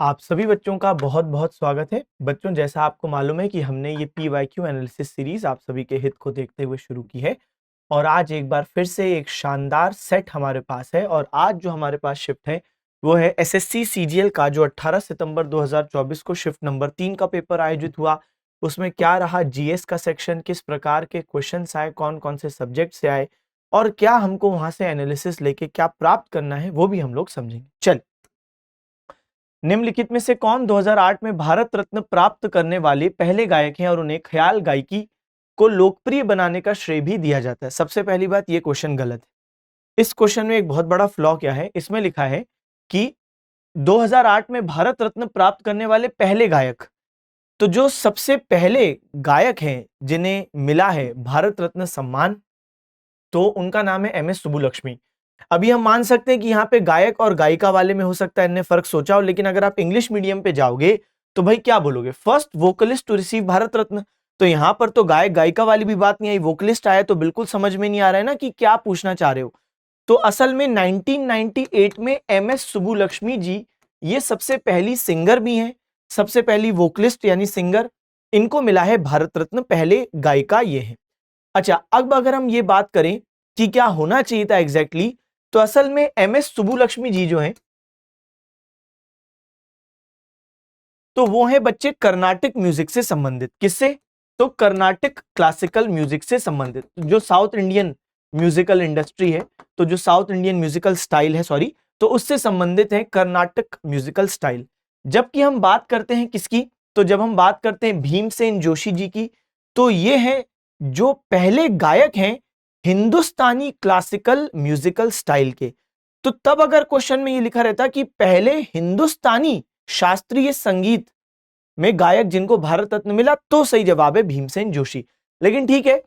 आप सभी बच्चों का बहुत बहुत स्वागत है। बच्चों, जैसा आपको मालूम है कि हमने ये PYQ एनालिसिस सीरीज आप सभी के हित को देखते हुए शुरू की है और आज एक बार फिर से एक शानदार सेट हमारे पास है। और आज जो हमारे पास शिफ्ट है वो है SSC CGL का, जो 18 सितंबर 2024 को शिफ्ट नंबर 3 का पेपर आयोजित हुआ। उसमें क्या रहा, GS का सेक्शन, किस प्रकार के क्वेश्चन आए, कौन कौन से सब्जेक्ट से आए और क्या हमको वहां से एनालिसिस लेके क्या प्राप्त करना है वो भी हम लोग समझेंगे। चल, निम्नलिखित में से कौन 2008 में भारत रत्न प्राप्त करने वाले पहले गायक हैं और उन्हें ख्याल गायकी को लोकप्रिय बनाने का श्रेय भी दिया जाता है? सबसे पहली बात, ये क्वेश्चन गलत है। इस क्वेश्चन में एक बहुत बड़ा फ्लॉ क्या है, इसमें लिखा है कि 2008 में भारत रत्न प्राप्त करने वाले पहले गायक। तो जो सबसे पहले गायक हैं जिन्हें मिला है भारत रत्न सम्मान, तो उनका नाम है MS सुब्बुलक्ष्मी। अभी हम मान सकते हैं कि यहाँ पे गायक और गायिका वाले में हो सकता है इन्हें फर्क सोचा हो, लेकिन अगर आप इंग्लिश मीडियम पे जाओगे तो भाई क्या बोलोगे, first vocalist to receive Bharat Ratna. तो यहाँ पर तो गायक गायिका वाली भी बात नहीं आई, वोकलिस्ट आया, तो बिल्कुल समझ में नहीं आ रहा है ना कि क्या पूछना चाह रहे हो। तो असल में 1998 में MS सुब्बुलक्ष्मी जी ये सबसे पहली सिंगर भी हैं, सबसे पहली वोकलिस्ट यानी सिंगर, इनको मिला है भारत रत्न, पहले गायिका ये है। अच्छा, अब अगर हम ये बात करें कि क्या होना चाहिए था एग्जैक्टली, तो असल में MS सुब्बुलक्ष्मी जी जो हैं, तो वो है बच्चे कर्नाटक म्यूजिक से संबंधित। किससे? तो कर्नाटक क्लासिकल म्यूजिक से संबंधित, जो साउथ इंडियन म्यूजिकल इंडस्ट्री है, तो जो साउथ इंडियन म्यूजिकल स्टाइल है, सॉरी, तो उससे संबंधित है कर्नाटक म्यूजिकल स्टाइल। जबकि हम बात करते हैं किसकी, तो जब हम बात करते हैं भीमसेन जोशी जी की, तो ये है जो पहले गायक हैं हिंदुस्तानी क्लासिकल म्यूजिकल स्टाइल के। तो तब अगर क्वेश्चन में ये लिखा रहता कि पहले हिंदुस्तानी शास्त्रीय संगीत में गायक जिनको भारत रत्न मिला, तो सही जवाब है भीमसेन जोशी। लेकिन ठीक है,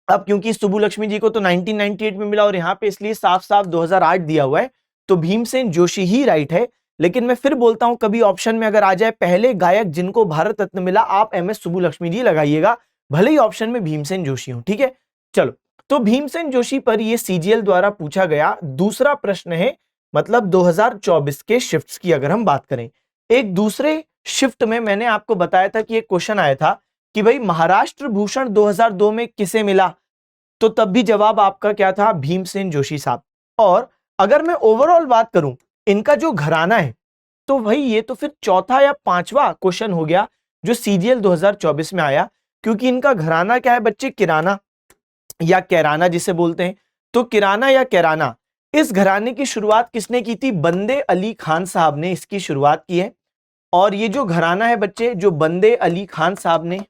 अब क्योंकि सुब्बुलक्ष्मी जी को तो 1998 में मिला और यहां पे इसलिए साफ साफ 2008 दिया हुआ है, तो भीमसेन जोशी ही राइट है। लेकिन मैं फिर बोलता हूं, कभी ऑप्शन में अगर आ जाए पहले गायक जिनको भारत रत्न मिला, आप MS सुब्बुलक्ष्मी जी लगाइएगा, भले ही ऑप्शन में भीमसेन जोशी हो। ठीक है, चलो, तो भीमसेन जोशी पर ये CGL द्वारा पूछा गया दूसरा प्रश्न है, मतलब 2024 के शिफ्ट्स की अगर हम बात करें। एक दूसरे शिफ्ट में मैंने आपको बताया था कि एक क्वेश्चन आया था कि भाई महाराष्ट्र भूषण 2002 में किसे मिला, तो तब भी जवाब आपका क्या था, भीमसेन जोशी साहब। और अगर मैं ओवरऑल बात करूं इनका जो घराना है, तो भाई ये तो फिर चौथा या पांचवा क्वेश्चन हो गया जो CGL 2024 में आया, क्योंकि इनका घराना क्या है बच्चे, किराना या कैराना जिसे बोलते हैं। तो किराना या कैराना, इस घराने की शुरुआत किसने की थी, बंदे अली खान साहब ने इसकी शुरुआत की है। और ये जो घराना है बच्चे, जो बंदे अली खान साहब ने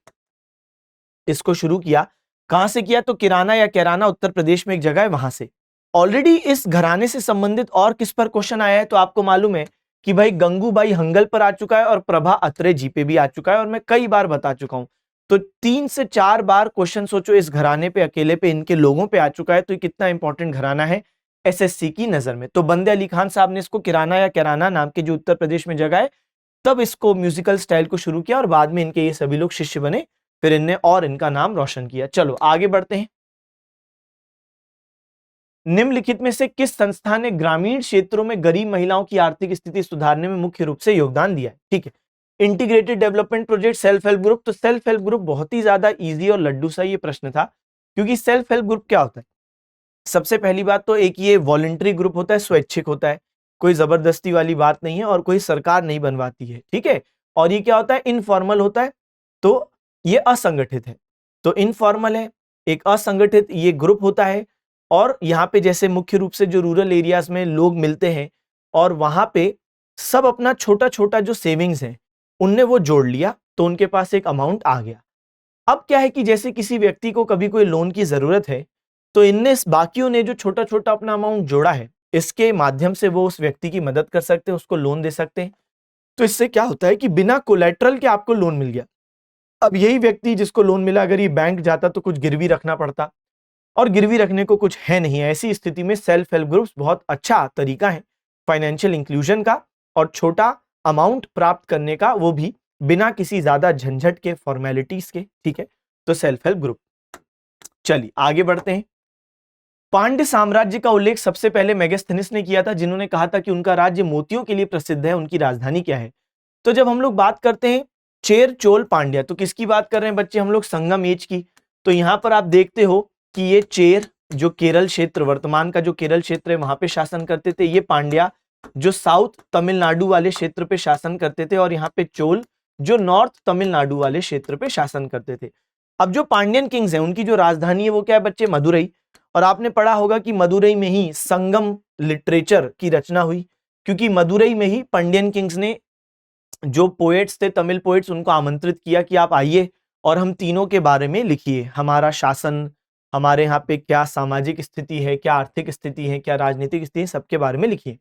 इसको शुरू किया, कहां से किया, तो किराना या कैराना उत्तर प्रदेश में एक जगह है, वहां से। ऑलरेडी इस घराने से संबंधित और किस पर क्वेश्चन आया है, तो आपको मालूम है कि भाई गंगूबाई हंगल पर आ चुका है और प्रभा अत्रे जी पे भी आ चुका है, और मैं कई बार बता चुका हूं। तो 3 से 4 बार क्वेश्चन सोचो इस घराने पे, अकेले पे, इनके लोगों पे आ चुका है, तो ये कितना इंपॉर्टेंट घराना है SSC की नजर में। तो बंदे अली खान साहब ने इसको किराना या कैराना नाम के जो उत्तर प्रदेश में जगह है, तब इसको म्यूजिकल स्टाइल को शुरू किया और बाद में इनके ये सभी लोग शिष्य बने, फिर इनने और इनका नाम रोशन किया। चलो आगे बढ़ते हैं। निम्नलिखित में से किस संस्था ने ग्रामीण क्षेत्रों में गरीब महिलाओं की आर्थिक स्थिति सुधारने में मुख्य रूप से योगदान दिया है? ठीक है, integrated development project, self help group. तो सेल्फ हेल्प ग्रुप बहुत ही ज्यादा इजी और लड्डू सा ये प्रश्न था, क्योंकि सेल्फ हेल्प ग्रुप क्या होता है, सबसे पहली बात तो एक ये वॉलंटरी ग्रुप होता है, स्वैच्छिक होता है, कोई जबरदस्ती वाली बात नहीं है और कोई सरकार नहीं बनवाती है। ठीक है, और ये क्या होता है, इनफॉर्मल होता है, तो ये असंगठित है। तो इनफॉर्मल है, एक असंगठित ये ग्रुप होता है। और यहाँ पे जैसे मुख्य रूप से जो रूरल एरियाज में लोग मिलते हैं और वहां पे सब अपना छोटा छोटा जो सेविंग्स है उनने वो जोड़ लिया, तो उनके पास एक अमाउंट आ गया। अब क्या है कि जैसे किसी व्यक्ति को कभी कोई लोन की जरूरत है, तो इनने बाकियों ने जो छोटा छोटा अपना अमाउंट जोड़ा है, इसके माध्यम से वो उस व्यक्ति की मदद कर सकते हैं, उसको लोन दे सकते हैं। तो इससे क्या होता है कि बिना कोलेटरल के आपको लोन मिल गया। अब यही व्यक्ति जिसको लोन मिला, अगर ये बैंक जाता तो कुछ गिरवी रखना पड़ता, और गिरवी रखने को कुछ है नहीं। ऐसी स्थिति में सेल्फ हेल्प ग्रुप्स बहुत अच्छा तरीका है फाइनेंशियल इंक्लूजन का और छोटा अमाउंट प्राप्त करने का, वो भी बिना किसी ज्यादा झंझट के, फॉर्मेलिटीज के। ठीक है, तो सेल्फ हेल्प ग्रुप। चलिए आगे बढ़ते हैं। पांड्य साम्राज्य का उल्लेख सबसे पहले मेगास्थनीज ने किया था, जिन्होंने कहा था कि उनका राज्य मोतियों के लिए प्रसिद्ध है, उनकी राजधानी क्या है? तो जब हम लोग बात करते हैं चेर चोल पांड्या, तो किसकी बात कर रहे हैं बच्चे हम लोग? संगम एज की। तो यहाँ पर आप देखते हो कि ये चेर जो केरल क्षेत्र, वर्तमान का जो केरल क्षेत्र है वहां पे शासन करते थे, ये पांड्या जो साउथ तमिलनाडु वाले क्षेत्र पे शासन करते थे, और यहाँ पे चोल जो नॉर्थ तमिलनाडु वाले क्षेत्र पे शासन करते थे। अब जो पांड्यन किंग्स हैं उनकी जो राजधानी है वो क्या है बच्चे? मदुरई। और आपने पढ़ा होगा कि मदुरई में ही संगम लिटरेचर की रचना हुई, क्योंकि मदुरई में ही पांड्यन किंग्स ने जो पोएट्स थे, तमिल पोएट्स, उनको आमंत्रित किया कि आप आइए और हम तीनों के बारे में लिखिए, हमारा शासन, हमारे यहाँ पे क्या सामाजिक स्थिति है, क्या आर्थिक स्थिति है, क्या राजनीतिक स्थिति है, सबके बारे में लिखिए।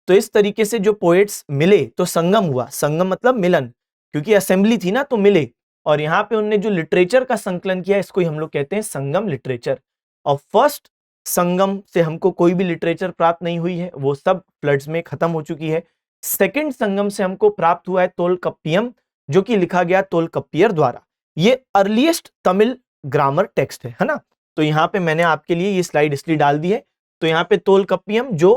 तो इस तरीके से जो पोएट्स मिले तो संगम हुआ। संगम मतलब मिलन, क्योंकि असेंबली थी ना तो मिले, और यहाँ पे उनने जो लिटरेचर का संकलन किया इसको ही हम लोग कहते हैं संगम लिटरेचर। और फर्स्ट संगम से हमको कोई भी लिटरेचर प्राप्त नहीं हुई है, वो सब फ्लड्स में खत्म हो चुकी है। सेकंड संगम से हमको प्राप्त हुआ है तोलकप्पियम, जो कि लिखा गया तोलकप्पियर द्वारा। ये अर्लीस्ट तमिल ग्रामर टेक्स्ट है ना। तो यहाँ पे मैंने आपके लिए ये स्लाइड इसलिए डाल दी है। तो यहाँ पे तोलकप्पियम जो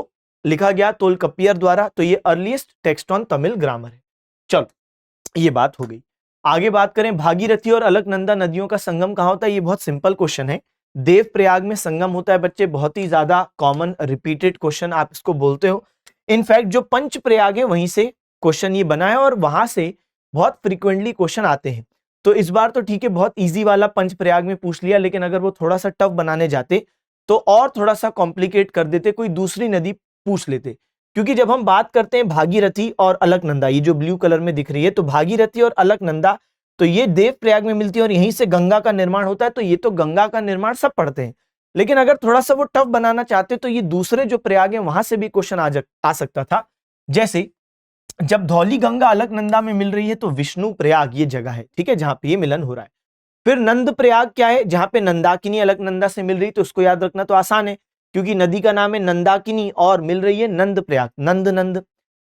लिखा गया तोलकप्पियर द्वारा, तो ये earliest text on Tamil grammar है। चलो ये बात हो गई। आगे बात करें, भागीरथी और अलकनंदा नदियों का संगम कहाँ होता है? ये बहुत सिंपल क्वेश्चन है। देवप्रयाग में संगम होता है बच्चे, बहुत ही ज्यादा कॉमन रिपीटेड क्वेश्चन आप इसको बोलते हो। इनफैक्ट जो पंच प्रयाग है वहीं से क्वेश्चन ये बना है, और वहां से बहुत फ्रीक्वेंटली क्वेश्चन आते हैं। तो इस बार तो ठीक है, बहुत इजी वाला पंच प्रयाग में पूछ लिया, लेकिन अगर वो थोड़ा सा टफ बनाने जाते तो और थोड़ा सा कॉम्प्लिकेट कर देते, कोई दूसरी नदी पूछ लेते। क्योंकि जब हम बात करते हैं भागीरथी और अलकनंदा, ये जो ब्लू कलर में दिख रही है, तो भागीरथी और अलकनंदा तो ये देवप्रयाग में मिलती है और यहीं से गंगा का निर्माण होता है। तो ये तो गंगा का निर्माण सब पढ़ते हैं, लेकिन अगर थोड़ा सा वो टफ बनाना चाहते तो ये दूसरे जो प्रयाग है वहां से भी क्वेश्चन आ सकता था। जैसे जब धौली गंगा अलकनंदा में मिल रही है तो विष्णु प्रयाग ये जगह है, ठीक है, जहां पे ये मिलन हो रहा है। फिर नंद प्रयाग क्या है? जहां पे नंदाकिनी अलकनंदा से मिल रही, तो उसको याद रखना तो आसान है, क्योंकि नदी का नाम है नंदाकिनी और मिल रही है नंद प्रयाग, नंद नंद।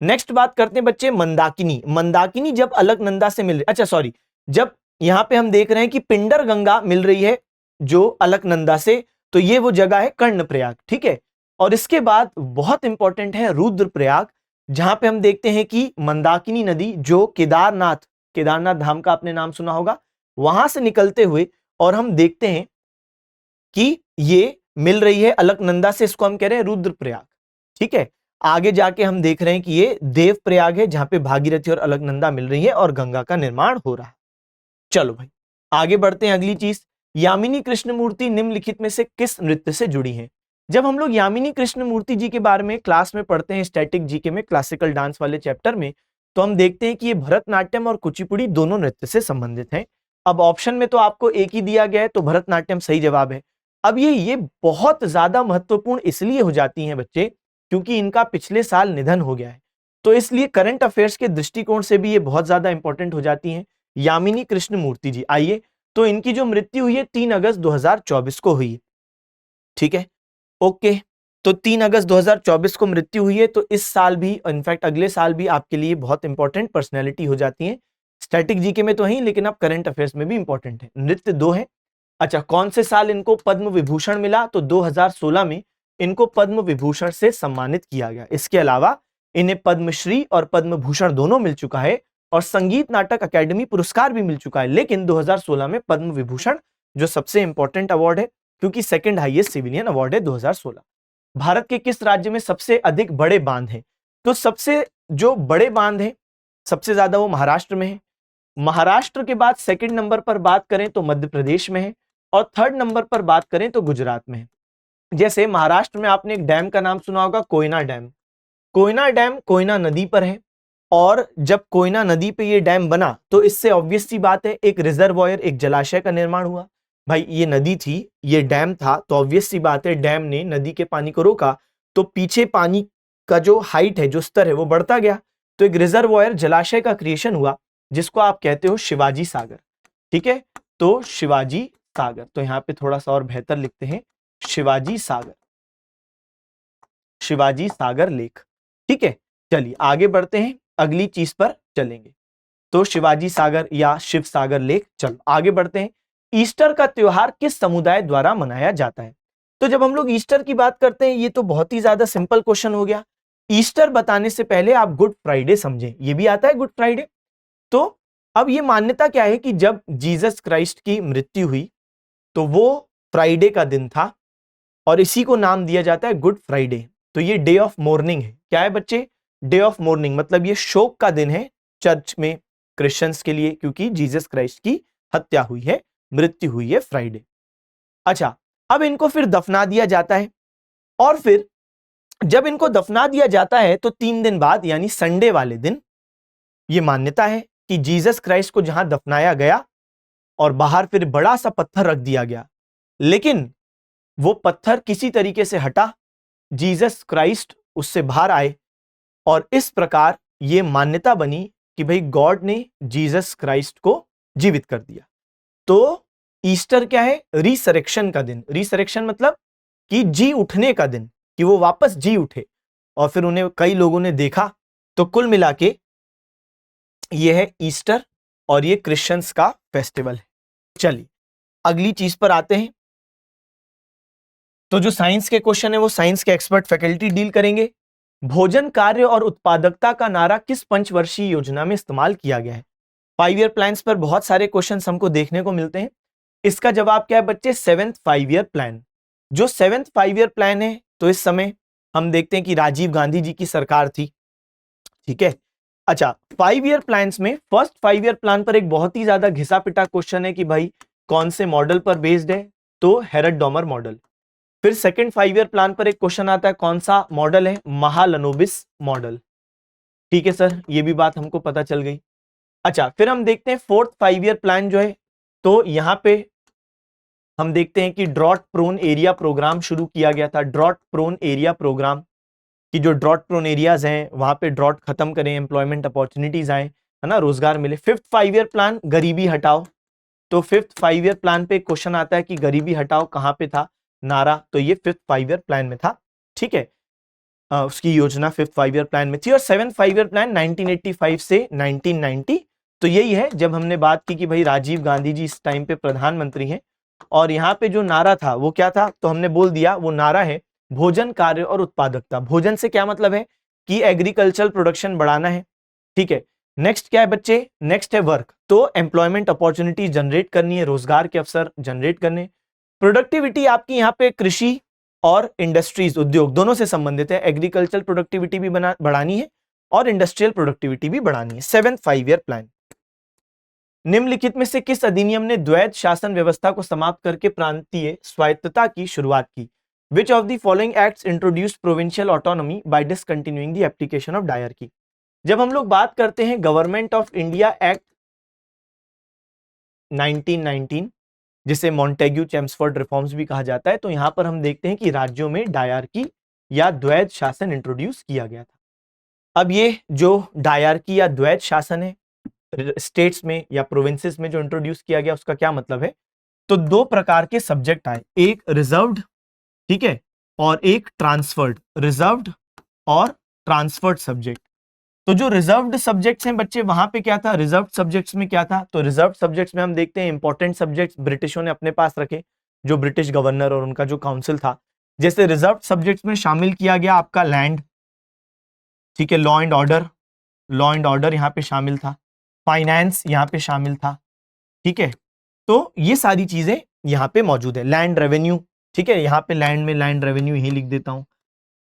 नेक्स्ट बात करते हैं बच्चे मंदाकिनी। मंदाकिनी जब अलकनंदा से मिल रही, अच्छा सॉरी, जब यहां पे हम देख रहे हैं कि पिंडर गंगा मिल रही है जो अलकनंदा से, तो ये वो जगह है कर्णप्रयाग, ठीक है। और इसके बाद बहुत इंपॉर्टेंट है रुद्रप्रयाग, जहां पे हम देखते हैं कि मंदाकिनी नदी जो केदारनाथ, केदारनाथ धाम का आपने नाम सुना होगा, वहां से निकलते हुए, और हम देखते हैं कि ये मिल रही है अलकनंदा से, इसको हम कह रहे हैं रुद्रप्रयाग, ठीक है। आगे जाके हम देख रहे हैं कि ये देवप्रयाग है, जहां पे भागीरथी और अलकनंदा मिल रही है और गंगा का निर्माण हो रहा है। चलो भाई आगे बढ़ते हैं। अगली चीज, यामिनी कृष्णमूर्ति निम्नलिखित में से किस नृत्य से जुड़ी है? जब हम लोग यामिनी कृष्णमूर्ति जी के बारे में क्लास में पढ़ते हैं, स्टैटिक जीके में, क्लासिकल डांस वाले चैप्टर में, तो हम देखते हैं कि ये भरतनाट्यम और कुचिपुड़ी दोनों नृत्य से संबंधित हैं। अब ऑप्शन में तो आपको एक ही दिया गया है, तो भरतनाट्यम सही जवाब है। अब ये बहुत ज्यादा महत्वपूर्ण इसलिए हो जाती हैं बच्चे, क्योंकि इनका पिछले साल निधन हो गया है, तो इसलिए करंट अफेयर्स के दृष्टिकोण से भी ये बहुत ज्यादा इंपॉर्टेंट हो जाती हैं। यामिनी कृष्णमूर्ति जी, आइए, तो इनकी जो मृत्यु हुई है 3 अगस्त 2024 को हुई, ठीक है, ओके। तो 3 अगस्त 2024 को मृत्यु हुई है, तो इस साल भी, इनफैक्ट अगले साल भी आपके लिए बहुत इंपॉर्टेंट पर्सनैलिटी हो जाती है। स्टैटिक जीके में तो ही, लेकिन अब करंट अफेयर्स में भी इंपॉर्टेंट है। नृत्य 2 है। अच्छा, कौन से साल इनको पद्म विभूषण मिला? तो 2016 में इनको पद्म विभूषण से सम्मानित किया गया। इसके अलावा इन्हें पद्मश्री और पद्म भूषण दोनों मिल चुका है, और संगीत नाटक अकेडमी पुरस्कार भी मिल चुका है, लेकिन 2016 में पद्म विभूषण जो सबसे इंपॉर्टेंट अवार्ड है, क्योंकि सेकंड हाईएस्ट सिविलियन अवार्ड है 2016। भारत के किस राज्य में सबसे अधिक बड़े बांध हैं? तो सबसे जो बड़े बांध हैं सबसे ज्यादा वो महाराष्ट्र में है। महाराष्ट्र के बाद सेकंड नंबर पर बात करें तो मध्य प्रदेश में है, और थर्ड नंबर पर बात करें तो गुजरात में है। जैसे महाराष्ट्र में आपने एक डैम का नाम सुना होगा, कोयना डैम। कोयना डैम कोयना नदी पर है, और जब कोयना नदी पे ये डैम बना तो इससे ऑब्वियस सी बात है एक रिजर्वॉयर, एक जलाशय का निर्माण हुआ। भाई ये नदी थी, ये डैम था, तो ऑब्वियस सी बात है डैम ने नदी के पानी को रोका, तो पीछे पानी का जो हाइट है, जो स्तर है, वो बढ़ता गया, तो एक रिजर्वॉयर, जलाशय का क्रिएशन हुआ, जिसको आप कहते हो शिवाजी सागर, ठीक है। तो शिवाजी सागर, तो यहाँ पे थोड़ा सा और बेहतर लिखते हैं, शिवाजी सागर, शिवाजी सागर लेक, ठीक है। चलिए आगे बढ़ते हैं, अगली चीज पर चलेंगे। तो शिवाजी सागर या शिव सागर लेक। चलो आगे बढ़ते हैं। ईस्टर का त्योहार किस समुदाय द्वारा मनाया जाता है? तो जब हम लोग ईस्टर की बात करते हैं, ये तो बहुत ही ज्यादा सिंपल क्वेश्चन हो गया। ईस्टर बताने से पहले आप गुड फ्राइडे समझें, ये भी आता है गुड फ्राइडे। तो अब ये मान्यता क्या है कि जब जीसस क्राइस्ट की मृत्यु हुई तो वो फ्राइडे का दिन था और इसी को नाम दिया जाता है गुड फ्राइडे। तो ये डे ऑफ मॉर्निंग है। क्या है बच्चे? डे ऑफ मॉर्निंग, मतलब ये शोक का दिन है चर्च में क्रिश्चियंस के लिए, क्योंकि जीसस क्राइस्ट की हत्या हुई है, मृत्यु हुई है फ्राइडे। अच्छा, अब इनको फिर दफना दिया जाता है और फिर जब इनको दफना दिया जाता है तो 3 दिन बाद यानी संडे वाले दिन ये मान्यता है कि जीसस क्राइस्ट को जहां दफनाया गया और बाहर फिर बड़ा सा पत्थर रख दिया गया, लेकिन वो पत्थर किसी तरीके से हटा, जीसस क्राइस्ट उससे बाहर आए और इस प्रकार ये मान्यता बनी कि भाई गॉड ने जीसस क्राइस्ट को जीवित कर दिया। तो ईस्टर क्या है? रिसरेक्शन का दिन। रिसरेक्शन मतलब कि जी उठने का दिन, कि वो वापस जी उठे और फिर उन्हें कई लोगों ने देखा। तो कुल मिला के ये है ईस्टर और ये क्रिश्चियंस का फेस्टिवल है। चलिए अगली चीज पर आते हैं। तो जो साइंस के क्वेश्चन है वो साइंस के एक्सपर्ट फैकल्टी डील करेंगे। भोजन, कार्य और उत्पादकता का नारा किस पंचवर्षीय योजना में इस्तेमाल किया गया है? 5 ईयर प्लान्स पर बहुत सारे क्वेश्चंस हमको देखने को मिलते हैं। इसका जवाब क्या है बच्चे? 7th 5 year plan. जो 7th 5 ईयर प्लान है, तो इस समय हम देखते हैं कि राजीव गांधी जी की सरकार थी, ठीक है। अच्छा, 5 ईयर प्लान्स में फर्स्ट 5 ईयर प्लान पर एक बहुत ही ज्यादा घिसा पिटा क्वेश्चन है कि भाई कौन से मॉडल पर बेस्ड है? तो हेरड डॉमर मॉडल। फिर सेकंड 5 ईयर प्लान पर एक क्वेश्चन आता है, कौन सा मॉडल है? महालनोबिस मॉडल। ठीक है सर, ये भी बात हमको पता चल गई। अच्छा, फिर हम देखते हैं 4th 5 ईयर प्लान जो है, तो यहां पे हम देखते हैं कि ड्रॉट प्रोन एरिया प्रोग्राम शुरू किया गया था। ड्रॉट प्रोन एरिया प्रोग्राम कि जो ड्रॉट प्रोन एरियाज हैं वहां पे ड्रॉट खत्म करें, एम्प्लॉयमेंट अपॉर्चुनिटीज आए, है ना, रोजगार मिले। 5th 5 ईयर प्लान, गरीबी हटाओ। तो 5th 5 ईयर प्लान पे क्वेश्चन आता है कि गरीबी हटाओ कहां पे था नारा? तो ये 5th 5 ईयर प्लान में था, ठीक है। उसकी योजना 5th 5 ईयर प्लान में थी। और 7th 5 ईयर प्लान 1985 से 1990, तो यही है जब हमने बात की कि भाई राजीव गांधी जी इस टाइम पे प्रधानमंत्री हैं और यहाँ पे जो नारा था वो क्या था? तो हमने बोल दिया वो नारा है भोजन, कार्य और उत्पादकता। भोजन से क्या मतलब है कि एग्रीकल्चरल प्रोडक्शन बढ़ाना है, ठीक है। नेक्स्ट क्या है बच्चे? नेक्स्ट है वर्क, तो एम्प्लॉयमेंट अपॉर्चुनिटी जनरेट करनी है, रोजगार के अवसर जनरेट करने। प्रोडक्टिविटी आपकी यहाँ पे कृषि और इंडस्ट्रीज, उद्योग दोनों से संबंधित है। एग्रीकल्चरल प्रोडक्टिविटी भी बढ़ानी है और इंडस्ट्रियल प्रोडक्टिविटी भी बढ़ानी है। 7th 5 year plan. निम्नलिखित में से किस अधिनियम ने द्वैध शासन व्यवस्था को समाप्त करके प्रांतीय स्वायत्तता की शुरुआत की? Which of the following acts introduced provincial autonomy by discontinuing the application of diarchy? जब हम लोग बात करते हैं गवर्नमेंट ऑफ इंडिया एक्ट 1919, जिसे मॉन्टेग्यू चेम्सफोर्ड रिफॉर्म्स भी कहा जाता है, तो यहां पर हम देखते हैं कि राज्यों में डायरकी या द्वैध शासन इंट्रोड्यूस किया गया था। अब ये जो डायरकी या द्वैध शासन है स्टेट्स में या प्रोविंसेस में जो इंट्रोड्यूस किया गया, उसका क्या मतलब है? तो 2 प्रकार के सब्जेक्ट आए, एक रिजर्व्ड, ठीक है, और एक ट्रांसफर्ड। रिजर्व्ड और ट्रांसफर्ड सब्जेक्ट। तो जो रिजर्व्ड सब्जेक्ट्स हैं बच्चे, वहां पे क्या था? रिजर्व्ड सब्जेक्ट्स में क्या था? तो रिजर्व्ड सब्जेक्ट्स में हम देखते हैं इंपॉर्टेंट सब्जेक्ट्स ब्रिटिशों ने अपने पास रखे, जो ब्रिटिश गवर्नर और उनका जो काउंसिल था। जैसे रिजर्व्ड सब्जेक्ट्स में शामिल किया गया आपका लैंड, ठीक है, law and order, law and order यहां पे शामिल था, फाइनेंस यहां पे शामिल था, ठीक है। तो ये सारी चीजें यहां पे मौजूद है। लैंड रेवेन्यू, ठीक है, यहां पे लैंड में लैंड रेवेन्यू यही लिख देता हूं।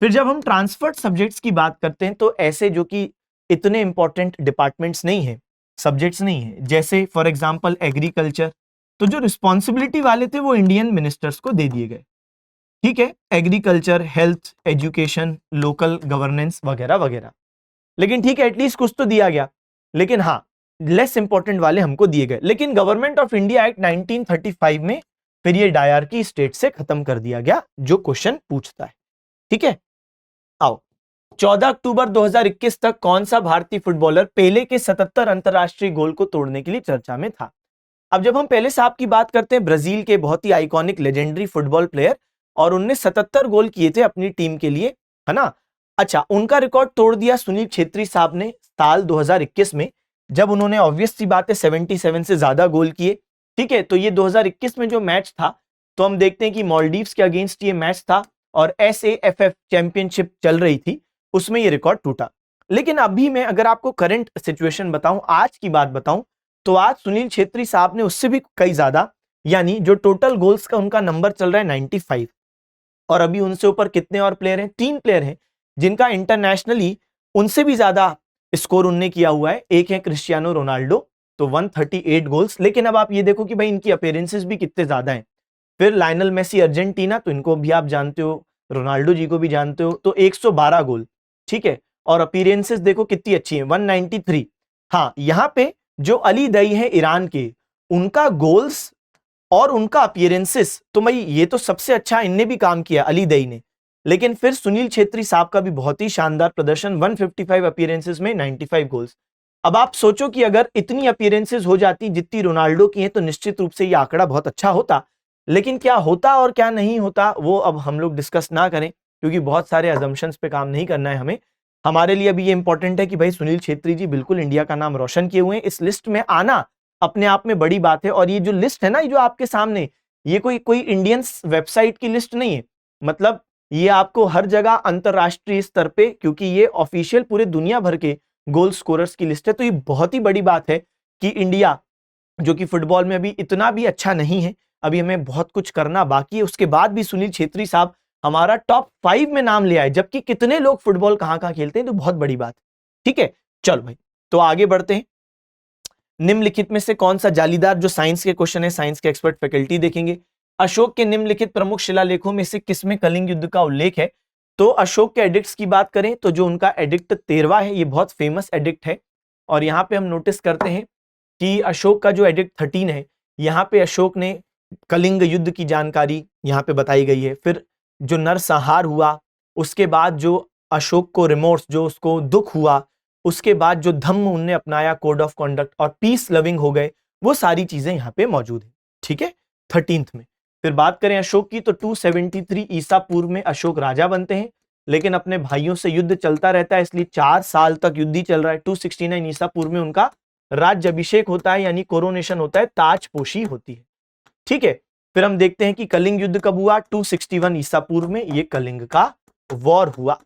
फिर जब हम ट्रांसफर्ड सब्जेक्ट्स की बात करते हैं, तो ऐसे जो कि इतने इंपॉर्टेंट डिपार्टमेंट्स नहीं है, सब्जेक्ट्स नहीं है, जैसे फॉर एग्जांपल एग्रीकल्चर, तो जो रिस्पॉन्सिबिलिटी वाले थे वो इंडियन मिनिस्टर्स को दे दिए गए, ठीक है। Agriculture, health, education, local governance वगैरह वगैरह। लेकिन ठीक है, एटलीस्ट कुछ तो दिया गया। लेकिन हाँ, लेस इंपॉर्टेंट वाले हमको दिए गए। लेकिन गवर्नमेंट ऑफ इंडिया एक्ट 1935 में फिर ये डायरकी स्टेट से खत्म कर दिया गया, जो क्वेश्चन पूछता है, ठीक है। आओ, 14 अक्टूबर 2021 तक कौन सा भारतीय फुटबॉलर पेले के 77 अंतरराष्ट्रीय गोल को तोड़ने के लिए चर्चा में था? अब जब हम पेले साहब की बात करते हैं, ब्राजील के बहुत ही आइकॉनिक लेजेंडरी फुटबॉल प्लेयर, और उनने 77 गोल किए थे अपनी टीम के लिए, है ना। अच्छा, उनका रिकॉर्ड तोड़ दिया सुनील छेत्री साहब ने साल 2021 में, जब उन्होंने ऑब्वियस सी बात है 77 से ज्यादा गोल किए, ठीक है। तो ये 2021 में जो मैच था, तो हम देखते हैं कि मालदीव्स के अगेंस्ट ये मैच था और SAFF चैंपियनशिप चल रही थी, उसमें ये रिकॉर्ड टूटा। लेकिन अभी मैं अगर आपको करंट सिचुएशन बताऊं, आज की बात बताऊं, तो आज सुनील छेत्री साहब ने उससे भी कई ज्यादा, यानी जो टोटल गोल्स का उनका नंबर चल रहा है 95, और अभी उनसे ऊपर कितने और प्लेयर हैं? 3 प्लेयर हैं जिनका इंटरनेशनली उनसे भी ज्यादा स्कोर उनने किया हुआ है। एक है क्रिस्टियानो रोनाल्डो, तो 138 गोल्स। लेकिन अब आप ये देखो कि भाई इनकी अपीयरेंसेस भी कितने ज्यादा हैं। फिर लायनल मेसी अर्जेंटीना, तो इनको भी आप जानते हो, रोनाल्डो जी को भी जानते हो, तो 112 गोल, ठीक है। और अपीयरेंसेस देखो कितनी अच्छी है, 193। हाँ, यहाँ पे जो अली दई है ईरान के, उनका गोल्स और उनका अपीयरेंसेस, तो भाई ये तो सबसे अच्छा इनने भी काम किया अली दई ने। लेकिन फिर सुनील छेत्री साहब का भी बहुत ही शानदार प्रदर्शन, 155 अपीयरेंसेस में 95 गोल्स। अब आप सोचो कि अगर इतनी अपीयरेंसेस हो जाती जितनी रोनाल्डो की हैं, तो निश्चित रूप से ये आंकड़ा बहुत अच्छा होता। लेकिन क्या होता और क्या नहीं होता, वो अब हम लोग डिस्कस ना करें, क्योंकि बहुत सारे अजम्पशंस पे काम नहीं करना है हमें। हमारे लिए अभी ये इंपॉर्टेंट है कि भाई सुनील छेत्री जी बिल्कुल इंडिया का नाम रोशन किए हुए हैं। इस लिस्ट में आना अपने आप में बड़ी बात है। और ये जो लिस्ट है ना, ये जो आपके सामने, ये कोई कोई इंडियन वेबसाइट की लिस्ट नहीं है, मतलब ये आपको हर जगह अंतरराष्ट्रीय स्तर पे, क्योंकि ये ऑफिशियल पूरे दुनिया भर के गोल स्कोरर्स की लिस्ट है। तो ये बहुत ही बड़ी बात है कि इंडिया, जो कि फुटबॉल में अभी इतना भी अच्छा नहीं है, अभी हमें बहुत कुछ करना बाकी है, उसके बाद भी सुनील छेत्री साहब हमारा टॉप 5 में नाम ले आए, जबकि कितने लोग फुटबॉल कहां कहां खेलते हैं, तो बहुत बड़ी बात। ठीक है, चलो भाई, तो आगे बढ़ते हैं। निम्नलिखित में से कौन सा जालीदार, जो साइंस के क्वेश्चन है, साइंस के एक्सपर्ट फैकल्टी देखेंगे। अशोक के निम्नलिखित प्रमुख शिलालेखों में से किसमें कलिंग युद्ध का उल्लेख है? तो अशोक के एडिक्ट्स की बात करें तो जो उनका एडिक्ट 13वां है, ये बहुत फेमस एडिक्ट है। और यहाँ पे हम नोटिस करते हैं कि अशोक का जो एडिक्ट 13 है, यहाँ पे अशोक ने कलिंग युद्ध की जानकारी यहाँ पे बताई गई है। फिर जो नरसंहार हुआ, उसके बाद जो अशोक को रिमोर्स, जो उसको दुख हुआ, उसके बाद जो धम्म उनने अपनाया, कोड ऑफ कॉन्डक्ट, और पीस लविंग हो गए, वो सारी चीजें यहाँ पे मौजूद है। ठीक है, 13th में। फिर बात करें अशोक की, तो 273 ईसा पूर्व में अशोक राजा बनते हैं, लेकिन अपने भाइयों से युद्ध चलता रहता है, इसलिए 4 साल तक युद्ध ही चल रहा है। 269 ईसा पूर्व में उनका राज्य अभिषेक होता है, यानी कोरोनेशन होता है, ताजपोशी होती है। ठीक है, फिर हम देखते हैं कि कलिंग युद्ध कब हुआ। 261 ईसा पूर्व में ये कलिंग का वॉर हुआ।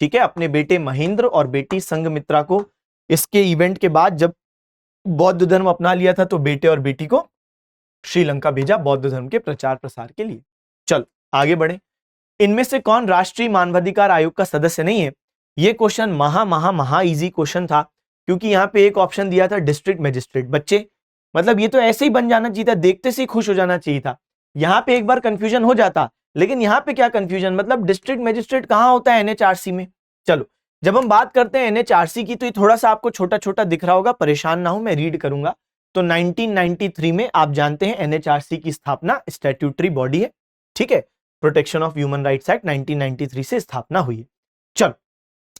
ठीक है, अपने बेटे महेंद्र और बेटी संघमित्रा को, इसके इवेंट के बाद जब बौद्ध धर्म अपना लिया था, तो बेटे और बेटी को श्रीलंका भेजा बौद्ध धर्म के प्रचार प्रसार के लिए। चलो आगे बढ़े। इनमें से कौन राष्ट्रीय मानवाधिकार आयोग का सदस्य नहीं है? ये क्वेश्चन महा इजी क्वेश्चन था, क्योंकि यहाँ पे एक ऑप्शन दिया था डिस्ट्रिक्ट मजिस्ट्रेट। बच्चे, मतलब ये तो ऐसे ही बन जाना चाहिए था, देखते से ही खुश हो जाना चाहिए था। यहाँ पे एक बार कंफ्यूजन हो जाता, लेकिन यहाँ पे क्या कंफ्यूजन, मतलब डिस्ट्रिक्ट मजिस्ट्रेट कहाँ होता है? एनएचआरसी में। चलो, जब हम बात करते हैं एनएचआरसी की, तो ये थोड़ा सा आपको छोटा छोटा दिख रहा होगा, परेशान ना हो, मैं रीड करूंगा। तो 1993 में आप जानते हैं एनएचआरसी की स्थापना स्टैट्यूटरी बॉडी है, ठीक है, protection of human rights act 1993 से स्थापना हुई है। चलो,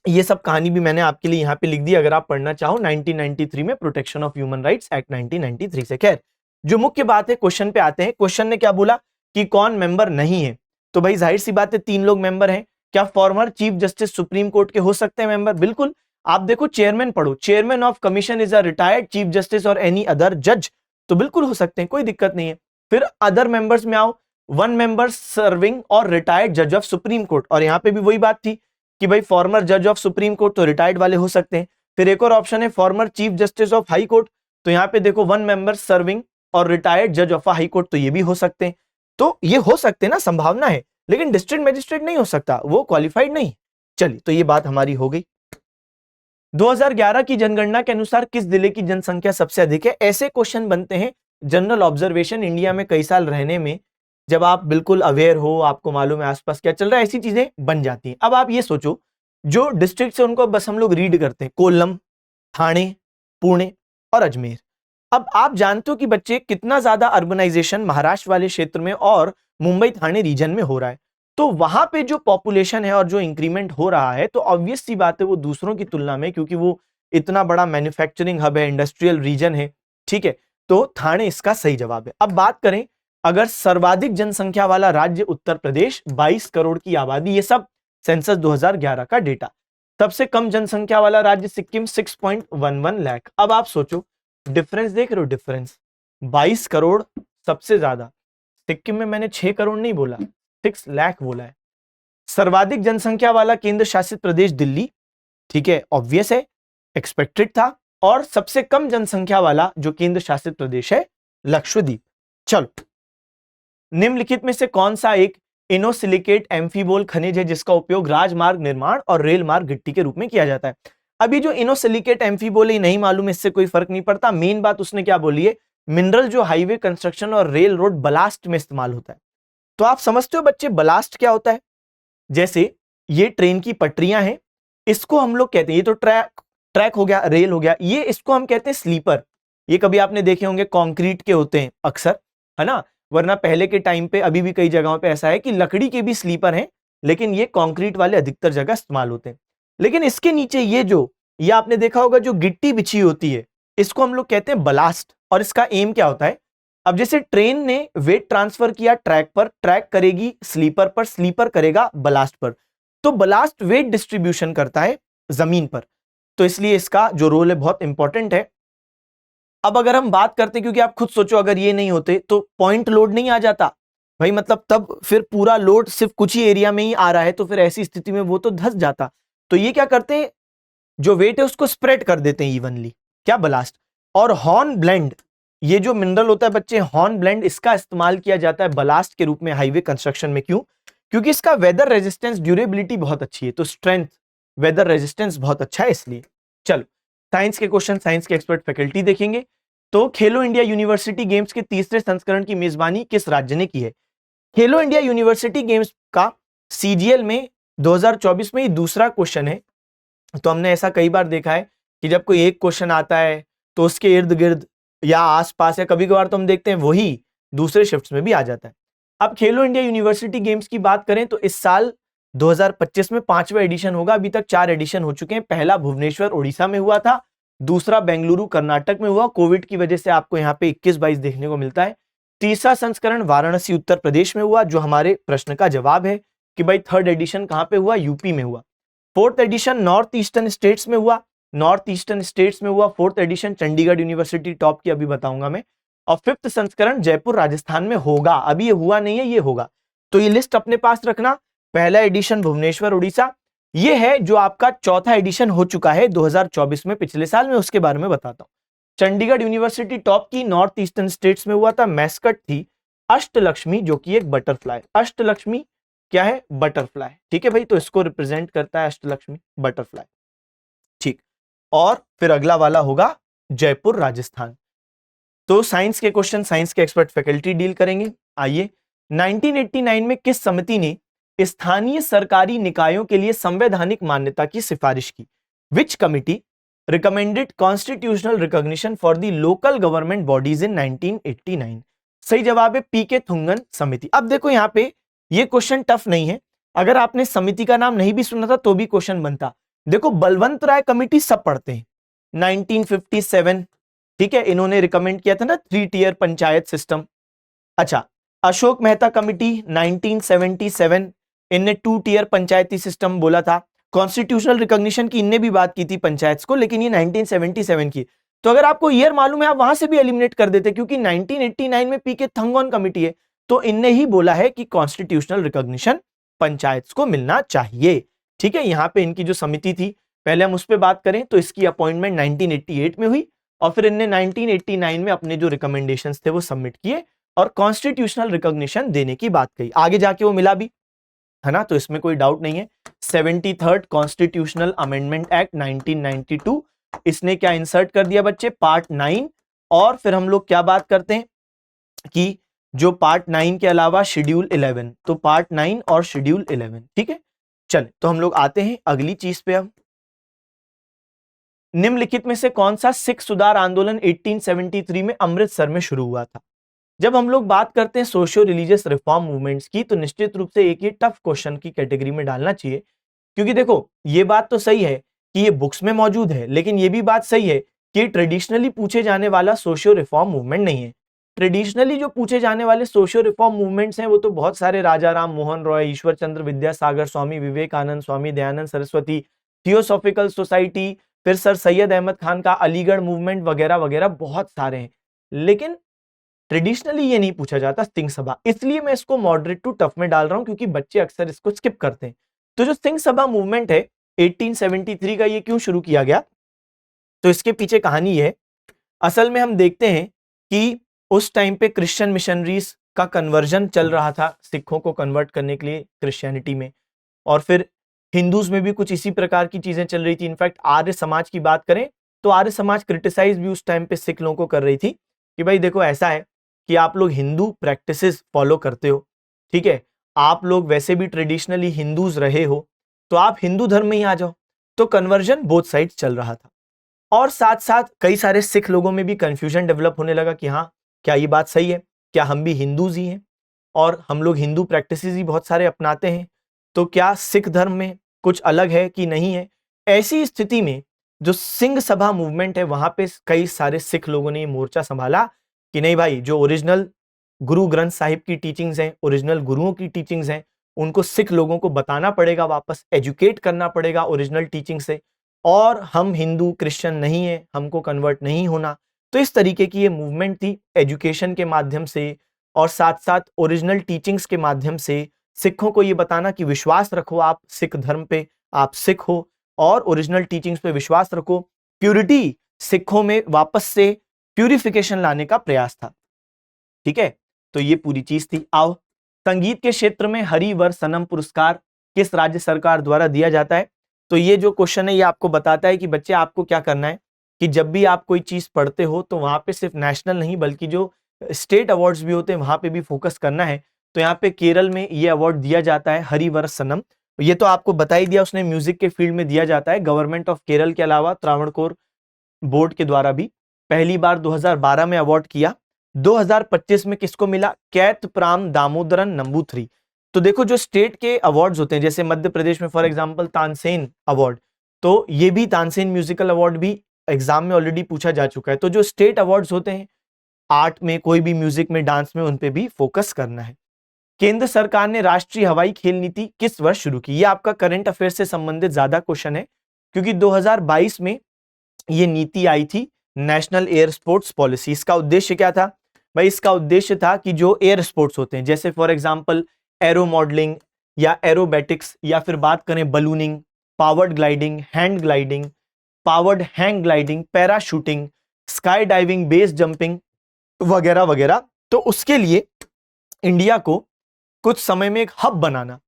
ये सब कहानी भी मैंने आपके लिए यहाँ पे लिख दी, अगर आप पढ़ना चाहो। 1993 में protection of human rights act 1993 से। खैर, जो मुख्य बात है, क्वेश्चन पे आते हैं। क्वेश्चन ने क्या बोला कि कौन मेंबर नहीं है? तो भाई जाहिर सी बात है, 3 लोग मेंबर हैं। क्या former chief justice supreme court के हो सकते हैं मेंबर? बिल्कुल। आप देखो, चेयरमैन पढ़ो, chairman of commission is a retired chief justice और एनी अदर जज, तो बिल्कुल हो सकते हैं, कोई दिक्कत नहीं है। फिर अदर मेंबर्स में आओ, 1 मेंबर सर्विंग और रिटायर्ड जज ऑफ सुप्रीम कोर्ट, और यहाँ पे भी वही बात थी कि भाई फॉर्मर जज ऑफ सुप्रीम कोर्ट, तो रिटायर्ड वाले हो सकते हैं। फिर एक और ऑप्शन है former chief justice of high court, तो यहाँ पे देखो 1 मेंबर सर्विंग और रिटायर्ड जज ऑफ हाई कोर्ट, तो ये भी हो सकते हैं। तो ये हो सकते हैं ना, संभावना है। लेकिन डिस्ट्रिक्ट मजिस्ट्रेट नहीं हो सकता, वो क्वालिफाइड नहीं। चलिए, तो ये बात हमारी हो गई। 2011 की जनगणना के अनुसार किस जिले की जनसंख्या सबसे अधिक है? ऐसे क्वेश्चन बनते हैं जनरल ऑब्जर्वेशन, इंडिया में कई साल रहने में, जब आप बिल्कुल अवेयर हो, आपको मालूम है आसपास क्या चल रहा है, ऐसी चीजें बन जाती हैं। अब आप ये सोचो, जो डिस्ट्रिक्ट है उनको बस हम लोग रीड करते हैं, कोल्लम, थाने, पुणे और अजमेर। अब आप जानते हो कि बच्चे कितना ज्यादा अर्बनाइजेशन महाराष्ट्र वाले क्षेत्र में और मुंबई थाने रीजन में हो रहा है, तो वहां पे जो पॉपुलेशन है और जो इंक्रीमेंट हो रहा है, तो ऑब्वियस सी बात है वो दूसरों की तुलना में, क्योंकि वो इतना बड़ा मैन्युफैक्चरिंग हब है, इंडस्ट्रियल रीजन है, ठीक है, तो थाने इसका सही जवाब है। अब बात करें, अगर सर्वाधिक जनसंख्या वाला राज्य उत्तर प्रदेश, 22 करोड़ की आबादी, ये सब सेंसस 2011 का डेटा। सबसे कम जनसंख्या वाला राज्य सिक्किम, 6.11 लाख। अब आप सोचो, डिफरेंस देख रहे हो, डिफरेंस 22 करोड़ सबसे ज्यादा, सिक्किम में मैंने 6 करोड़ नहीं बोला, 6 लाख बोला है। सर्वाधिक जनसंख्या वाला केंद्र शासित प्रदेश दिल्ली, ठीक है, ऑब्वियस है, एक्सपेक्टेड था। और सबसे कम जनसंख्या वाला जो केंद्र शासित प्रदेश है लक्षद्वीप। चलो, निम्नलिखित में से कौन सा एक इनोसिलिकेट एम्फीबोल खनिज है जिसका उपयोग राजमार्ग निर्माण और रेल मार्ग गिट्टी के रूप में किया जाता है? अभी जो इनोसिलिकेट एम्फीबोल है नहीं मालूम, इससे कोई फर्क नहीं पड़ता। मेन बात उसने क्या बोली है, मिनरल जो हाईवे कंस्ट्रक्शन और रेल रोड बलास्ट में इस्तेमाल होता है। तो आप समझते हो बच्चे बलास्ट क्या होता है? जैसे ये ट्रेन की पटरियां हैं, इसको हम लोग कहते हैं, ये तो ट्रैक हो गया, रेल हो गया, ये इसको हम कहते हैं स्लीपर। ये कभी आपने देखे होंगे कंक्रीट के होते हैं अक्सर, है ना, वरना पहले के टाइम पे, अभी भी कई जगहों पे ऐसा है कि लकड़ी के भी स्लीपर हैं, लेकिन ये कंक्रीट वाले अधिकतर जगह इस्तेमाल होते हैं। लेकिन इसके नीचे ये आपने देखा होगा जो गिट्टी बिछी होती है, इसको हम लोग कहते हैं बलास्ट। और इसका एम क्या होता है, अब जैसे ट्रेन ने वेट ट्रांसफर किया ट्रैक पर, ट्रैक करेगी स्लीपर पर, स्लीपर करेगा बलास्ट पर, तो बलास्ट वेट डिस्ट्रीब्यूशन करता है जमीन पर, तो इसलिए इसका जो रोल है बहुत इंपॉर्टेंट है। अब अगर हम बात करते, क्योंकि आप खुद सोचो अगर ये नहीं होते तो पॉइंट लोड नहीं आ जाता भाई, मतलब तब फिर पूरा लोड सिर्फ कुछ ही एरिया में ही आ रहा है, तो फिर ऐसी स्थिति में वो तो धंस जाता। तो ये क्या करते हैं, जो वेट है उसको स्प्रेड कर देते हैं इवनली, क्या, बलास्ट। और हॉर्न ब्लेंड, ये जो मिनरल होता है बच्चे, हॉर्न ब्लेंड, इसका इस्तेमाल किया जाता है बलास्ट के रूप में हाईवे कंस्ट्रक्शन में। क्यों? क्योंकि इसका वेदर रेजिस्टेंस, ड्यूरेबिलिटी बहुत अच्छी है, तो स्ट्रेंथ, वेदर रेजिस्टेंस बहुत अच्छा है इसलिए। चलो, साइंस के क्वेश्चन, साइंस के एक्सपर्ट फैकल्टी देखेंगे। तो खेलो इंडिया यूनिवर्सिटी गेम्स के तीसरे संस्करण की मेजबानी किस राज्य ने की है? खेलो इंडिया यूनिवर्सिटी गेम्स का सीजीएल में 2024 में ये दूसरा क्वेश्चन है। तो हमने ऐसा कई बार देखा है कि जब कोई एक क्वेश्चन आता है तो उसके इर्द गिर्द या आसपास, या कभी कभार तो हम देखते हैं वही दूसरे शिफ्ट्स में भी आ जाता है। अब खेलो इंडिया यूनिवर्सिटी गेम्स की बात करें तो इस साल 2025 में 5वां एडिशन होगा। अभी तक 4 एडिशन हो चुके हैं। पहला भुवनेश्वर उड़ीसा में हुआ था, दूसरा बेंगलुरु कर्नाटक में हुआ, कोविड की वजह से आपको यहाँ पे 21-22 देखने को मिलता है। तीसरा संस्करण वाराणसी उत्तर प्रदेश में हुआ, जो हमारे प्रश्न का जवाब है कि भाई थर्ड एडिशन कहां पे हुआ, यूपी में हुआ। Fourth edition north eastern states में हुआ, नॉर्थ ईस्टर्न स्टेट्स में हुआ fourth edition, Chandigarh university top की, अभी बताऊंगा मैं। और फिफ्थ संस्करण जयपुर राजस्थान में होगा, अभी ये हुआ नहीं है, ये होगा। तो ये लिस्ट अपने पास रखना। पहला एडिशन भुवनेश्वर उड़ीसा, ये है जो आपका चौथा एडिशन हो चुका है 2024 में, पिछले साल में, उसके बारे में बताता हूं। चंडीगढ़ यूनिवर्सिटी टॉप की नॉर्थ ईस्टर्न स्टेट्स में हुआ था, मैस्कट थी अष्टलक्ष्मी, जो कि एक बटरफ्लाई, अष्टलक्ष्मी क्या है, बटरफ्लाई, ठीक है भाई, तो इसको रिप्रेजेंट करता है अष्टलक्ष्मी बटरफ्लाई, ठीक। और फिर अगला वाला होगा जयपुर राजस्थान। तो साइंस के क्वेश्चन, साइंस के एक्सपर्ट फैकल्टी डील करेंगे। आइए, 1989 में किस समिति ने स्थानीय सरकारी निकायों के लिए संवैधानिक मान्यता की सिफारिश की? विच committee recommended constitutional recognition for the local government bodies in 1989? सही जवाब है पीके थुंगन समिति। अब देखो यहाँ पे ये क्वेश्चन टफ नहीं है, अगर आपने समिति का नाम नहीं भी सुना था तो भी क्वेश्चन बनता। देखो, बलवंत राय कमिटी सब पढ़ते हैं, 1957, ठीक है, इन्होंने रिकमेंड किया था ना 3 टियर पंचायत सिस्टम। अच्छा, अशोक मेहता कमिटी 1977, इनने 2 टियर पंचायती सिस्टम बोला था। कॉन्स्टिट्यूशनल रिकॉग्निशन की इनने भी बात की थी पंचायत को, लेकिन ये 1977 की। तो अगर आपको ईयर मालूम है आप वहां से भी एलिमिनेट कर देते, क्योंकि 1989 में पीके थंगोन कमिटी है, तो इनने ही बोला है कि कॉन्स्टिट्यूशनल रिकॉग्निशन पंचायत को मिलना चाहिए, ठीक है। यहां पे इनकी जो समिति थी, पहले हम उस पर बात करें तो इसकी अपॉइंटमेंट 1988 में हुई, और फिर इनने 1989 में अपने जो रिकमेंडेशंस थे वो सबमिट किए और कॉन्स्टिट्यूशनल रिकॉग्निशन देने की बात कही। आगे जाके वो मिला भी, है ना, तो इसमें कोई डाउट नहीं है। 73rd कॉन्स्टिट्यूशनल अमेंडमेंट एक्ट 1992, इसने क्या इंसर्ट कर दिया बच्चे, पार्ट 9। और फिर हम लोग क्या बात करते हैं कि जो पार्ट 9 के अलावा शेड्यूल 11, तो पार्ट 9 और शेड्यूल 11, ठीक है। चल, तो हम लोग आते हैं अगली चीज पे। अब निम्नलिखित में से कौन सा सिख सुधार आंदोलन 1873 में अमृतसर में शुरू हुआ था? जब हम लोग बात करते हैं सोशियो रिलीजियस रिफॉर्म मूवमेंट्स की, तो निश्चित रूप से एक ये टफ क्वेश्चन की कैटेगरी में डालना चाहिए, क्योंकि देखो ये बात तो सही है कि ये बुक्स में मौजूद है, लेकिन ये भी बात सही है कि ट्रेडिशनली पूछे जाने वाला सोशियो रिफॉर्म मूवमेंट नहीं है। ट्रेडिशनली जो पूछे जाने वाले सोशियो रिफॉर्म मूवमेंट्स हैं वो तो बहुत सारे, राजा राम मोहन रॉय, ईश्वर चंद्र विद्यासागर, स्वामी विवेकानंद, स्वामी दयानंद सरस्वती, थियोसॉफिकल सोसाइटी, फिर सर सैयद अहमद खान का अलीगढ़ मूवमेंट वगैरह वगैरह, बहुत सारे हैं। लेकिन ट्रेडिशनली ये नहीं पूछा जाता सिंह सभा, इसलिए मैं इसको मॉडरेट टू टफ में डाल रहा हूं, क्योंकि बच्चे अक्सर इसको स्किप करते हैं। तो जो सिंह सभा मूवमेंट है 1873 का ये क्यों शुरू किया गया? तो इसके पीछे कहानी ये है, असल में हम देखते हैं कि उस टाइम पे क्रिश्चियन मिशनरीज का कन्वर्जन चल रहा था, सिखों को कन्वर्ट करने के लिए क्रिश्चियनिटी में, और फिर हिंदूज में भी कुछ इसी प्रकार की चीजें चल रही थी। इनफैक्ट आर्य समाज की बात करें तो आर्य समाज क्रिटिसाइज भी उस टाइम पे सिख लोगों को कर रही थी कि भाई देखो ऐसा है कि आप लोग हिंदू प्रैक्टिसेस फॉलो करते हो, ठीक है, आप लोग वैसे भी ट्रेडिशनली हिंदूज रहे हो, तो आप हिंदू धर्म में ही आ जाओ। तो कन्वर्जन बोथ साइड चल रहा था, और साथ साथ कई सारे सिख लोगों में भी कंफ्यूजन डेवलप होने लगा कि हाँ क्या ये बात सही है, क्या हम भी हिंदूज ही हैं और हम लोग हिंदू प्रैक्टिसेस ही बहुत सारे अपनाते हैं, तो क्या सिख धर्म में कुछ अलग है कि नहीं है। ऐसी स्थिति में जो सिंह सभा मूवमेंट है वहां पे कई सारे सिख लोगों ने मोर्चा संभाला कि नहीं भाई, जो ओरिजिनल गुरु ग्रंथ साहिब की टीचिंग्स हैं, ओरिजिनल गुरुओं की टीचिंग्स हैं, उनको सिख लोगों को बताना पड़ेगा, वापस एजुकेट करना पड़ेगा ओरिजिनल टीचिंग से, और हम हिंदू क्रिश्चियन नहीं है, हमको कन्वर्ट नहीं होना। तो इस तरीके की ये मूवमेंट थी, एजुकेशन के माध्यम से और साथ साथ ओरिजिनल टीचिंग्स के माध्यम से सिखों को ये बताना कि विश्वास रखो आप सिख धर्म पे, आप सिख हो और ओरिजिनल टीचिंग्स पे विश्वास रखो। प्यूरिटी सिखों में वापस से प्यूरिफिकेशन लाने का प्रयास था, ठीक है, तो ये पूरी चीज थी। आओ, संगीत के क्षेत्र में हरिवर सनम पुरस्कार किस राज्य सरकार द्वारा दिया जाता है? तो ये जो क्वेश्चन है ये आपको बताता है कि बच्चे आपको क्या करना है कि जब भी आप कोई चीज पढ़ते हो तो वहां पे सिर्फ नेशनल नहीं बल्कि जो स्टेट अवार्ड्स भी होते हैं वहां पे भी फोकस करना है। तो यहाँ पे केरल में ये अवार्ड दिया जाता है हरिवर सनम, ये तो आपको बता ही दिया, उसने म्यूजिक के फील्ड में दिया जाता है गवर्नमेंट ऑफ केरल के अलावा त्रावणकोर बोर्ड के द्वारा भी। पहली बार 2012 में अवार्ड किया, 2025 में किसको मिला? कैत प्राम दामोदरन नंबूथरी। तो देखो जो स्टेट के अवार्ड्स होते हैं जैसे मध्य प्रदेश में फॉर एग्जांपल तानसेन अवार्ड, तो ये भी तानसेन म्यूजिकल अवार्ड भी एग्जाम में ऑलरेडी पूछा जा चुका है। तो जो स्टेट अवार्ड्स होते हैं आर्ट में, कोई भी म्यूजिक में, डांस में, उन पे भी फोकस करना है। केंद्र सरकार ने राष्ट्रीय हवाई खेल नीति किस वर्ष शुरू की? ये आपका करंट अफेयर से संबंधित ज्यादा क्वेश्चन है क्योंकि 2022 में ये नीति आई थी, नेशनल एयर स्पोर्ट्स पॉलिसी। इसका उद्देश्य क्या था भाई? इसका उद्देश्य था कि जो एयर स्पोर्ट्स होते हैं जैसे फॉर एग्जांपल एरो मॉडलिंग या एरोबैटिक्स, या फिर बात करें ballooning, powered gliding, hand gliding, powered hang gliding, parachuting, sky diving, base jumping वगैरह वगैरह, तो उसके लिए इंडिया को कुछ समय में एक हब बनाना।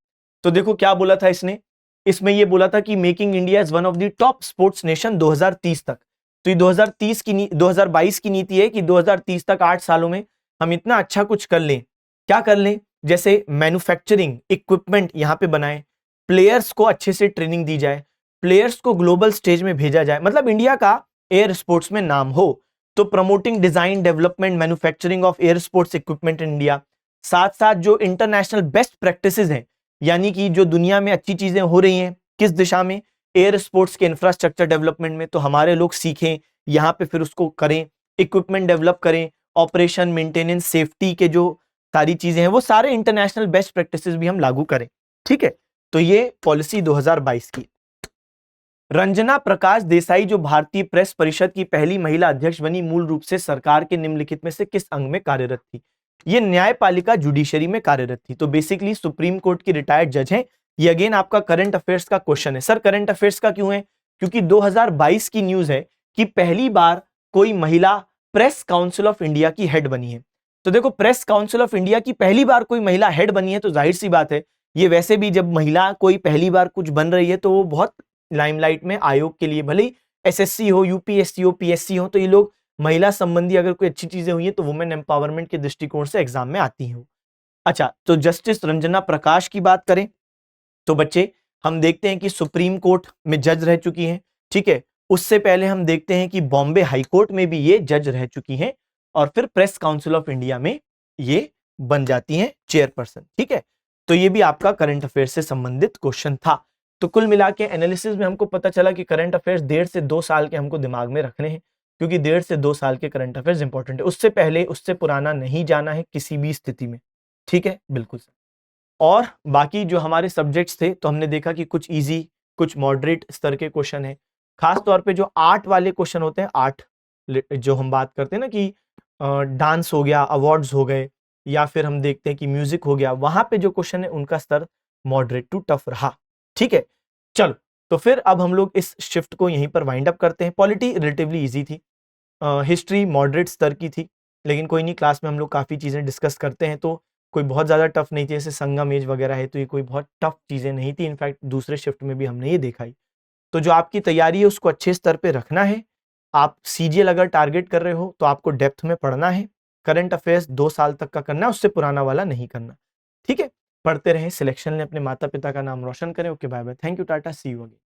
तो देखो क्या बोला था इसने, इसमें ये बोला था कि making India is one of the top sports nation 2030 तक। तो ये 2022 की नीति है कि 2030 तक 8 सालों में हम इतना अच्छा कुछ कर लें। क्या कर लें? जैसे मैन्युफैक्चरिंग इक्विपमेंट यहां पे बनाएं, प्लेयर्स को अच्छे से ट्रेनिंग दी जाए, प्लेयर्स को ग्लोबल स्टेज में भेजा जाए, मतलब इंडिया का एयर स्पोर्ट्स में नाम हो। तो promoting design development manufacturing of air sports equipment in India, साथ साथ जो इंटरनेशनल बेस्ट प्रैक्टिसेस हैं, यानी कि जो दुनिया में अच्छी चीजें हो रही हैं किस दिशा में, एयर स्पोर्ट्स के इंफ्रास्ट्रक्चर डेवलपमेंट में, तो हमारे लोग सीखें यहाँ पे, फिर उसको करें, इक्विपमेंट डेवलप करें, ऑपरेशन, मेंटेनेंस, सेफ्टी के जो सारी चीजें हैं वो सारे इंटरनेशनल बेस्ट प्रैक्टिसेस भी हम लागू करें, ठीक है। तो ये पॉलिसी 2022 की। रंजना प्रकाश देसाई जो भारतीय प्रेस परिषद की पहली महिला अध्यक्ष बनी, मूल रूप से सरकार के निम्नलिखित में से किस अंग में कार्यरत थी? ये न्यायपालिका जुडिशरी में कार्यरत थी। तो बेसिकली सुप्रीम कोर्ट की रिटायर्ड जज है। ये अगेन आपका करंट अफेयर्स का क्वेश्चन है। सर करंट अफेयर्स का क्यों है? क्योंकि 2022 की न्यूज है कि पहली बार कोई महिला प्रेस काउंसिल ऑफ इंडिया की हेड बनी है। तो देखो प्रेस काउंसिल ऑफ इंडिया की पहली बार कोई महिला हेड बनी है तो जाहिर सी बात है, ये वैसे भी जब महिला कोई पहली बार कुछ बन रही है तो वो बहुत लाइमलाइट में, आयोग के लिए, भले ही एसएससी हो, यूपीएससी हो, पीएससी हो, तो ये लोग महिला संबंधी अगर कोई अच्छी चीजें हुई है तो वुमेन एम्पावरमेंट के दृष्टिकोण से एग्जाम में आती हैं। अच्छा, तो जस्टिस रंजना प्रकाश की बात करें तो बच्चे हम देखते हैं कि सुप्रीम कोर्ट में जज रह चुकी हैं, ठीक है। उससे पहले हम देखते हैं कि बॉम्बे हाई कोर्ट में भी ये जज रह चुकी हैं और फिर प्रेस काउंसिल ऑफ इंडिया में ये बन जाती हैं चेयरपर्सन, ठीक है। तो ये भी आपका करंट अफेयर से संबंधित क्वेश्चन था। तो कुल मिला के एनालिसिस में हमको पता चला कि करंट अफेयर्स 1.5 से 2 साल के हमको दिमाग में रखने हैं, क्योंकि 1.5 से 2 साल के करंट अफेयर्स इंपॉर्टेंट है। उससे पहले, उससे पुराना नहीं जाना है किसी भी स्थिति में, ठीक है, बिल्कुल सर। और बाकी जो हमारे सब्जेक्ट्स थे तो हमने देखा कि कुछ इजी, कुछ मॉडरेट स्तर के क्वेश्चन है। खास तौर पे जो आर्ट वाले क्वेश्चन होते हैं, आर्ट जो हम बात करते हैं ना कि डांस हो गया, अवार्ड्स हो गए, या फिर हम देखते हैं कि म्यूजिक हो गया, वहां पे जो क्वेश्चन है उनका स्तर मॉडरेट टू टफ रहा, ठीक है। चलो तो फिर अब हम लोग इस शिफ्ट को यहीं पर वाइंड अप करते हैं। पॉलिटी रिलेटिवली इजी थी, हिस्ट्री मॉडरेट स्तर की थी, लेकिन कोई नहीं, क्लास में हम लोग काफ़ी चीज़ें डिस्कस करते हैं तो कोई बहुत ज़्यादा टफ नहीं थी। जैसे संगम एज वगैरह है तो ये कोई बहुत टफ चीज़ें नहीं थी, इनफैक्ट दूसरे शिफ्ट में भी हमने ये देखा ही। तो जो आपकी तैयारी है उसको अच्छे स्तर पे रखना है। आप सीजीएल अगर टारगेट कर रहे हो तो आपको डेप्थ में पढ़ना है, करंट अफेयर्स 2 साल तक का करना है, उससे पुराना वाला नहीं करना। ठीक है, पढ़ते रहें, सिलेक्शन लें, अपने माता पिता का नाम रोशन करें। Okay, bye bye, thank you, tata, see you again.